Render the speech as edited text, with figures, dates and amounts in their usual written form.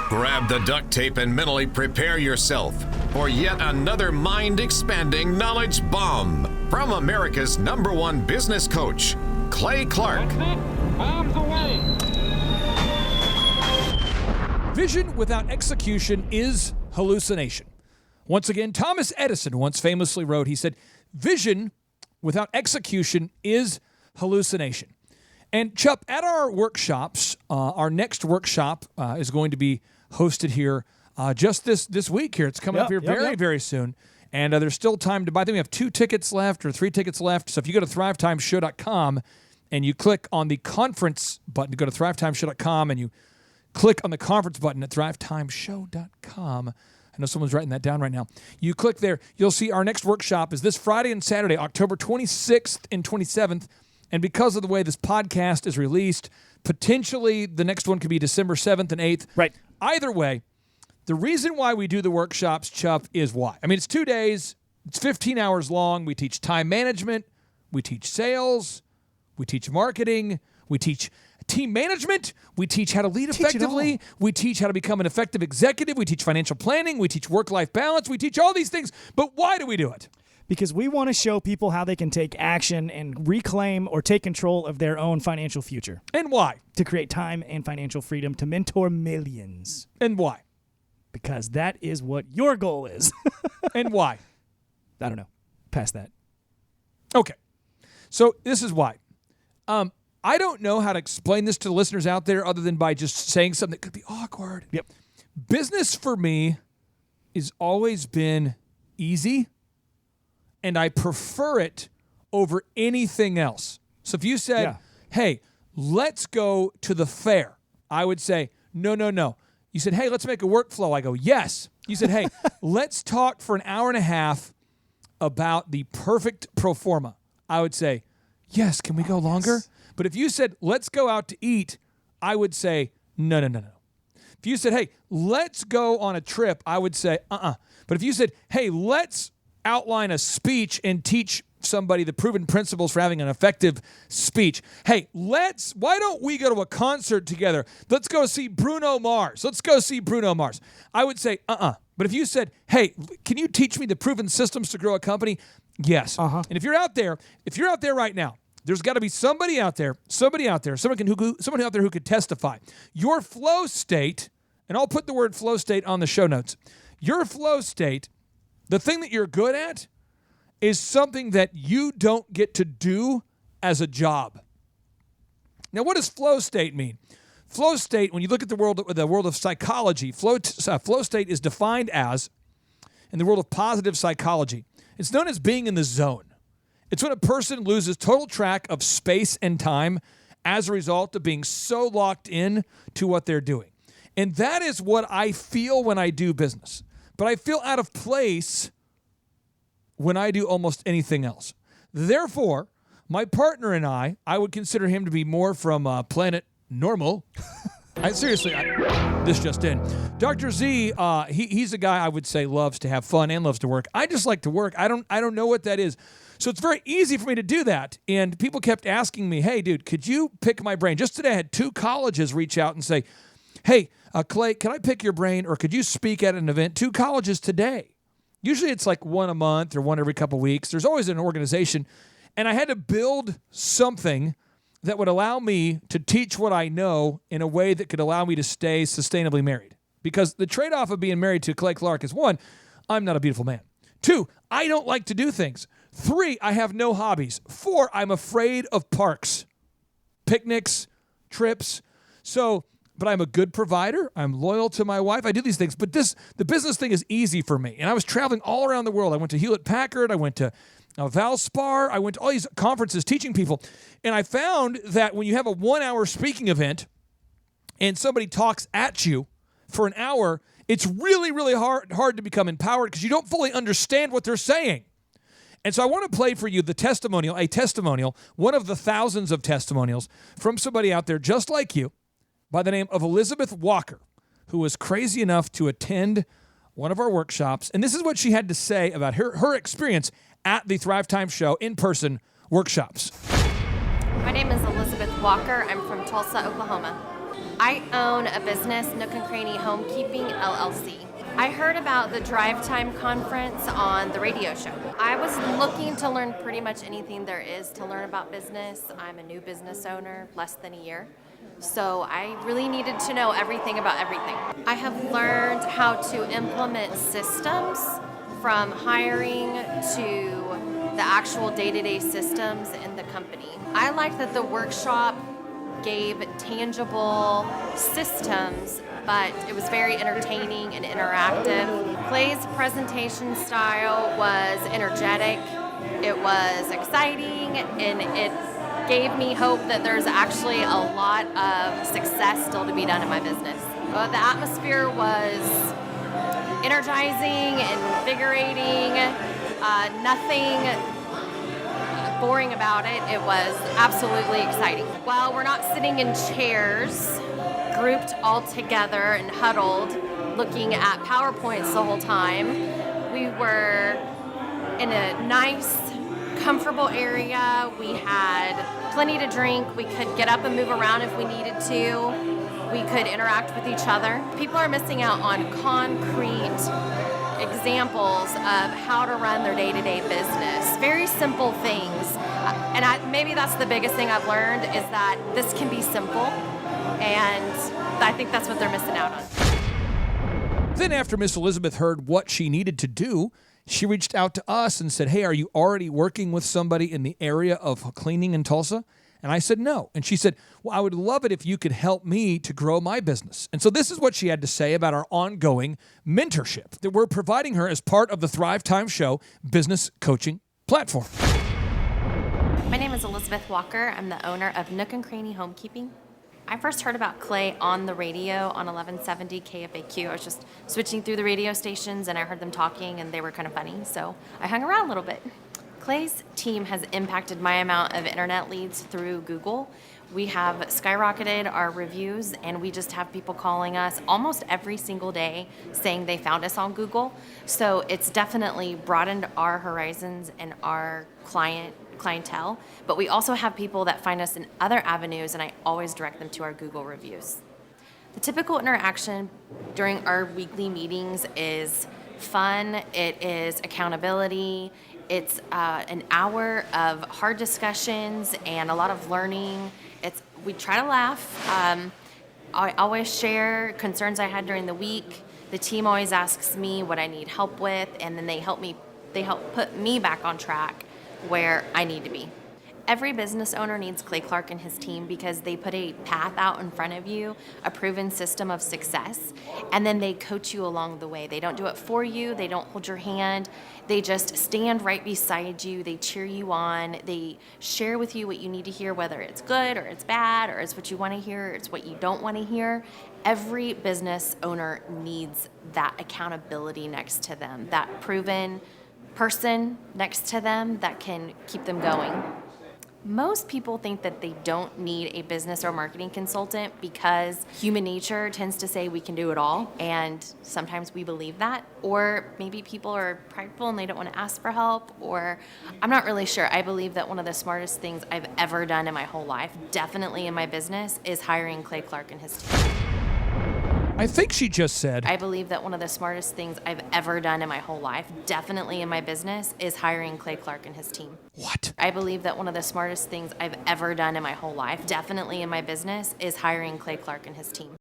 Grab the duct tape and mentally prepare yourself for yet another mind-expanding knowledge bomb from America's #1 business coach, Clay Clark. That's it. Bombs away. Vision without execution is hallucination. Once again, Thomas Edison once famously wrote, he said, vision without execution is hallucination. And Chup, at our workshops, our next workshop is going to be hosted here just this week here. It's coming up here very soon. And there's still time to buy them. We have 2 tickets left or 3 tickets left. So if you go to thrivetimeshow.com and you click on the conference button, go to thrivetimeshow.com and you click on the conference button at thrivetimeshow.com. I know someone's writing that down right now. You click there, you'll see our next workshop is this Friday and Saturday, October 26th and 27th. And because of the way this podcast is released, potentially the next one could be December 7th and 8th. Right. Either way, the reason why we do the workshops, Chup, is why. I mean, it's 2 days. It's 15 hours long. We teach time management. We teach sales. We teach marketing. We teach team management. We teach how to lead effectively. We teach how to become an effective executive. We teach financial planning. We teach work-life balance. We teach all these things. But why do we do it? Because we want to show people how they can take action and reclaim or take control of their own financial future. And why? To create time and financial freedom to mentor millions. And why? Because that is what your goal is. And why? I don't know. Past that. Okay. So this is why. I don't know how to explain this to the listeners out there other than by just saying something that could be awkward. Yep. Business for me has always been easy, and I prefer it over anything else. So if you said, hey, let's go to the fair, I would say, no. You said, hey, let's make a workflow. I go, yes. You said, hey, let's talk for an hour and a half about the perfect pro forma. I would say, yes, can we go longer? Yes. But if you said, let's go out to eat, I would say, no. If you said, hey, let's go on a trip, I would say, But if you said, hey, let's outline a speech and teach somebody the proven principles for having an effective speech. Hey, why don't we go to a concert together? Let's go see Bruno Mars. I would say, But if you said, hey, can you teach me the proven systems to grow a company? Yes. And if you're out there right now, there's got to be somebody out there who could testify. Your flow state, and I'll put the word flow state on the show notes. Your flow state, the thing that you're good at, is something that you don't get to do as a job. Now, what does flow state mean? Flow state, when you look at the world of psychology, flow state is defined as, in the world of positive psychology, it's known as being in the zone. It's when a person loses total track of space and time as a result of being so locked in to what they're doing. And that is what I feel when I do business. But I feel out of place when I do almost anything else. Therefore, my partner and I would consider him to be more from planet normal. This just in. Dr. Z, he's a guy I would say loves to have fun and loves to work. I just like to work. I don't know what that is. So it's very easy for me to do that. And people kept asking me, hey, dude, could you pick my brain? Just today I had 2 colleges reach out and say, hey, Clay, can I pick your brain or could you speak at an event? 2 colleges today. Usually it's like one a month or one every couple weeks. There's always an organization. And I had to build something that would allow me to teach what I know in a way that could allow me to stay sustainably married. Because the trade-off of being married to Clay Clark is 1, I'm not a beautiful man. 2, I don't like to do things. 3, I have no hobbies. 4, I'm afraid of parks, picnics, trips. But I'm a good provider. I'm loyal to my wife. I do these things. But the business thing is easy for me. And I was traveling all around the world. I went to Hewlett-Packard. I went to Valspar. I went to all these conferences teaching people. And I found that when you have a 1-hour speaking event and somebody talks at you for an hour, it's really, really hard to become empowered because you don't fully understand what they're saying. And so I want to play for you a testimonial, one of the thousands of testimonials from somebody out there just like you by the name of Elizabeth Walker, who was crazy enough to attend one of our workshops. And this is what she had to say about her experience at the Thrivetime Show in-person workshops. My name is Elizabeth Walker. I'm from Tulsa, Oklahoma. I own a business, Nook and Cranny Homekeeping LLC. I heard about the Thrivetime conference on the radio show. I was looking to learn pretty much anything there is to learn about business. I'm a new business owner, less than a year. So I really needed to know everything about everything. I have learned how to implement systems from hiring to the actual day-to-day systems in the company. I like that the workshop gave tangible systems, but it was very entertaining and interactive. Clay's presentation style was energetic, it was exciting, and it gave me hope that there's actually a lot of success still to be done in my business. The atmosphere was energizing, invigorating, nothing boring about it. It was absolutely exciting. While we're not sitting in chairs, grouped all together and huddled, looking at PowerPoints the whole time, we were in a nice, comfortable area. We had plenty to drink. We could get up and move around if we needed to. We could interact with each other. People are missing out on concrete examples of how to run their day-to-day business. Very simple things. Maybe that's the biggest thing I've learned is that this can be simple, and I think that's what they're missing out on. Then after Miss Elizabeth heard what she needed to do, she reached out to us and said, hey, are you already working with somebody in the area of cleaning in Tulsa? And I said, no. And she said, well, I would love it if you could help me to grow my business. And so this is what she had to say about our ongoing mentorship that we're providing her as part of the Thrivetime Show business coaching platform. My name is Elizabeth Walker. I'm the owner of Nook and Cranny Homekeeping. I first heard about Clay on the radio on 1170 KFAQ. I was just switching through the radio stations and I heard them talking and they were kind of funny, so I hung around a little bit. Clay's team has impacted my amount of internet leads through Google. We have skyrocketed our reviews and we just have people calling us almost every single day saying they found us on Google. So it's definitely broadened our horizons and our clientele, but we also have people that find us in other avenues and I always direct them to our Google reviews. The typical interaction during our weekly meetings is fun, it is accountability, it's an hour of hard discussions and a lot of learning. We try to laugh. I always share concerns I had during the week. The team always asks me what I need help with, and then they help put me back on track where I need to be. Every business owner needs Clay Clark and his team because they put a path out in front of you, a proven system of success, and then they coach you along the way. They don't do it for you. They don't hold your hand. They just stand right beside you. They cheer you on. They share with you what you need to hear, whether it's good or it's bad or it's what you want to hear or it's what you don't want to hear. Every business owner needs that accountability next to them, that proven person next to them that can keep them going. Most people think that they don't need a business or marketing consultant because human nature tends to say we can do it all, and sometimes we believe that. Or maybe people are prideful and they don't want to ask for help, or I'm not really sure. I believe that one of the smartest things I've ever done in my whole life, definitely in my business, is hiring Clay Clark and his team. I think she just said, I believe that one of the smartest things I've ever done in my whole life, definitely in my business, is hiring Clay Clark and his team. What? I believe that one of the smartest things I've ever done in my whole life, definitely in my business, is hiring Clay Clark and his team.